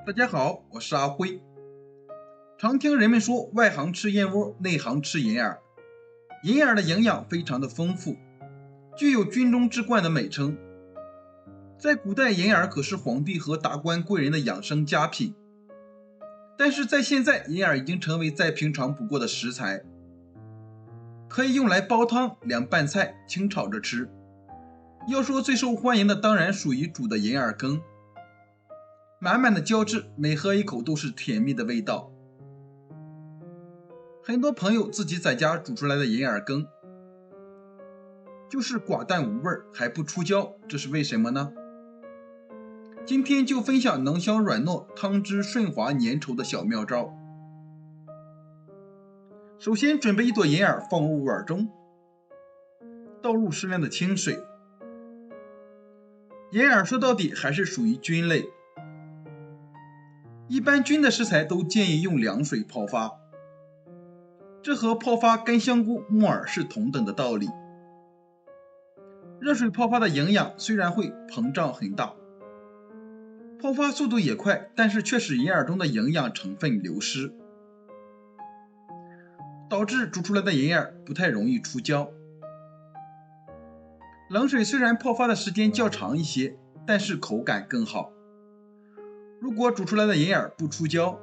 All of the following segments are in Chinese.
大家好，我是阿辉。常听人们说外行吃燕窝，内行吃银耳。银耳的营养非常的丰富，具有军中之冠的美称。在古代，银耳可是皇帝和达官贵人的养生佳品。但是在现在，银耳已经成为再平常不过的食材，可以用来煲汤、凉拌菜、清炒着吃。要说最受欢迎的，当然属于煮的银耳羹。满满的胶质，每喝一口都是甜蜜的味道。很多朋友自己在家煮出来的银耳羹，就是寡淡无味还不出胶，这是为什么呢？今天就分享能香软糯、汤汁顺滑粘稠的小妙招。首先准备一朵银耳放入碗中，倒入适量的清水。银耳说到底还是属于菌类，一般菌的食材都建议用凉水泡发，这和泡发干香菇、木耳是同等的道理。热水泡发的营养虽然会膨胀很大，泡发速度也快，但是却使银耳中的营养成分流失，导致煮出来的银耳不太容易出胶。冷水虽然泡发的时间较长一些，但是口感更好。如果煮出来的银耳不出胶，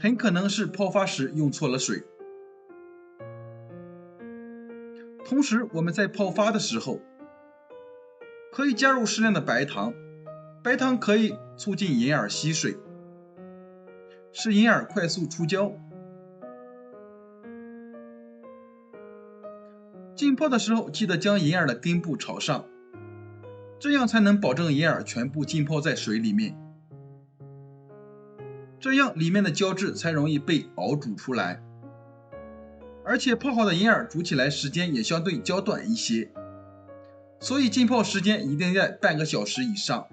很可能是泡发时用错了水。同时，我们在泡发的时候，可以加入适量的白糖，白糖可以促进银耳吸水，使银耳快速出胶。浸泡的时候，记得将银耳的根部朝上，这样才能保证银耳全部浸泡在水里面，这样里面的胶质才容易被熬煮出来。而且泡好的银耳煮起来时间也相对较短一些，所以浸泡时间一定在半个小时以上。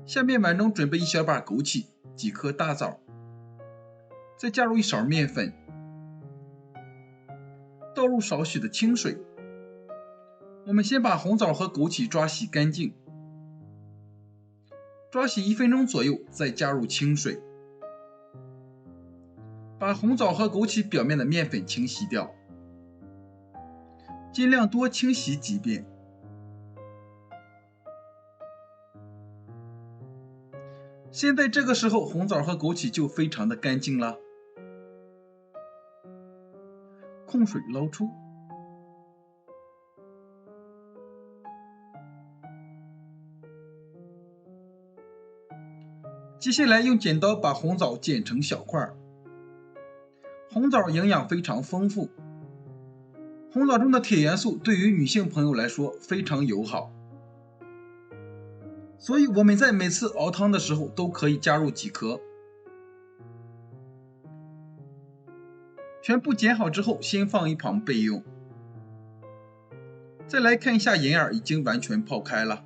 下面碗中准备一小把枸杞、几颗大枣，再加入一勺面粉，倒入少许的清水。我们先把红枣和枸杞抓洗干净，抓洗1分钟左右，再加入清水，把红枣和枸杞表面的面粉清洗掉，尽量多清洗几遍。现在这个时候，红枣和枸杞就非常的干净了，控水捞出。接下来用剪刀把红枣剪成小块。红枣营养非常丰富，红枣中的铁元素对于女性朋友来说非常友好，所以我们在每次熬汤的时候都可以加入几颗。全部剪好之后，先放一旁备用。再来看一下银耳已经完全泡开了，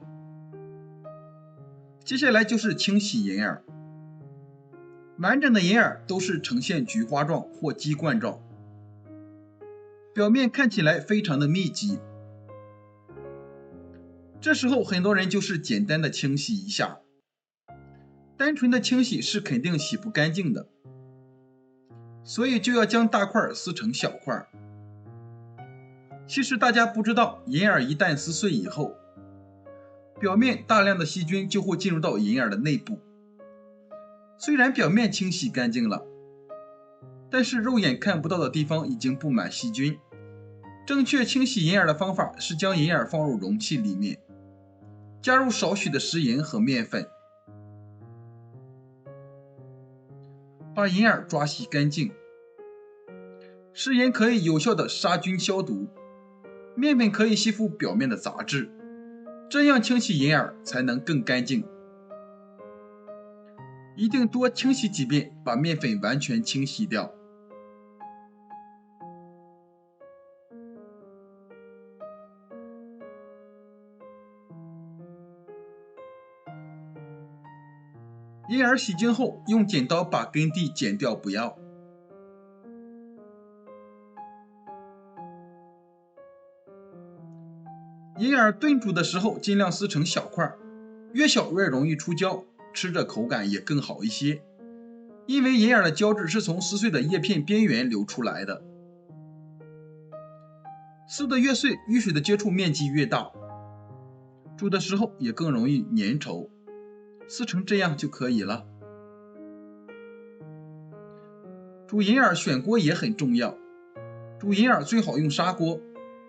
接下来就是清洗银耳。完整的银耳都是呈现菊花状或鸡冠状，表面看起来非常的密集。这时候很多人就是简单的清洗一下，单纯的清洗是肯定洗不干净的，所以就要将大块撕成小块。其实大家不知道，银耳一旦撕碎以后，表面大量的细菌就会进入到银耳的内部。虽然表面清洗干净了，但是肉眼看不到的地方已经布满细菌。正确清洗银耳的方法是将银耳放入容器里面，加入少许的食盐和面粉，把银耳抓洗干净。食盐可以有效的杀菌消毒，面粉可以吸附表面的杂质，这样清洗银耳才能更干净。一定多清洗几遍，把面粉完全清洗掉。银耳洗净后，用剪刀把根蒂剪掉不要。银耳炖煮的时候尽量撕成小块，越小越容易出胶，吃着口感也更好一些。因为银耳的胶质是从撕碎的叶片边缘流出来的，撕得越碎，与水的接触面积越大，煮的时候也更容易粘稠，撕成这样就可以了。煮银耳选锅也很重要，煮银耳最好用砂锅。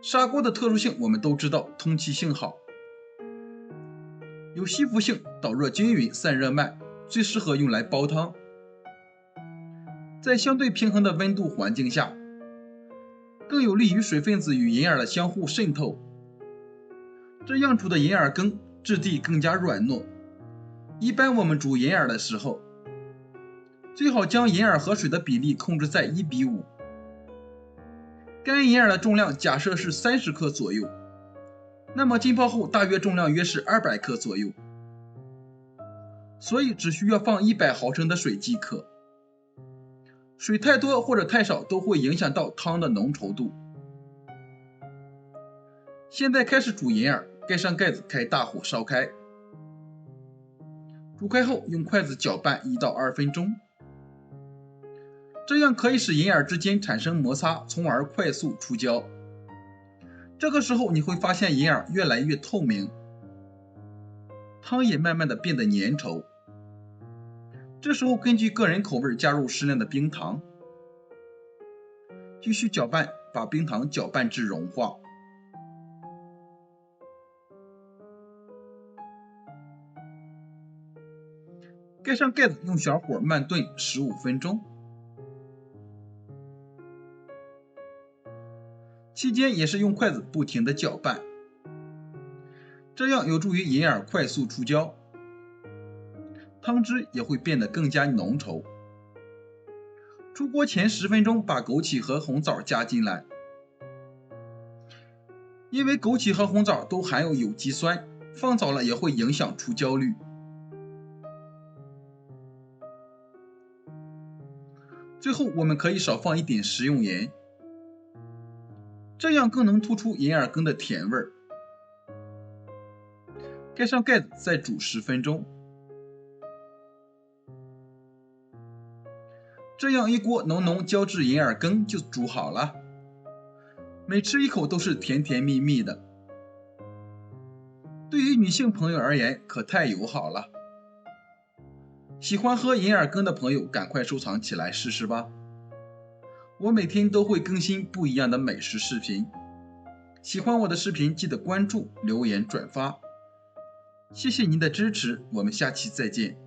砂锅的特殊性我们都知道，通气性好，有吸附性，导热均匀，散热慢，最适合用来煲汤。在相对平衡的温度环境下，更有利于水分子与银耳的相互渗透，这样煮的银耳羹质地更加软糯。一般我们煮银耳的时候，最好将银耳和水的比例控制在1:5。干银耳的重量假设是30克左右，那么浸泡后大约重量约是200克左右，所以只需要放100毫升的水即可。水太多或者太少都会影响到汤的浓稠度。现在开始煮银耳，盖上盖子，开大火烧开。煮开后用筷子搅拌1到2分钟，这样可以使银耳之间产生摩擦，从而快速出胶。这个时候你会发现银耳越来越透明，汤也慢慢的变得粘稠。这时候根据个人口味加入适量的冰糖，继续搅拌，把冰糖搅拌至融化。盖上盖子，用小火慢炖15分钟，期间也是用筷子不停地搅拌，这样有助于银耳快速出胶，汤汁也会变得更加浓稠。出锅前10分钟把枸杞和红枣加进来，因为枸杞和红枣都含有有机酸，放早了也会影响出胶率。最后我们可以少放一点食用盐，这样更能突出银耳羹的甜味儿。盖上盖子再煮10分钟，这样一锅浓浓胶质银耳羹就煮好了，每吃一口都是甜甜蜜蜜的。对于女性朋友而言可太友好了。喜欢喝银耳羹的朋友赶快收藏起来试试吧。我每天都会更新不一样的美食视频，喜欢我的视频记得关注、留言、转发，谢谢您的支持，我们下期再见。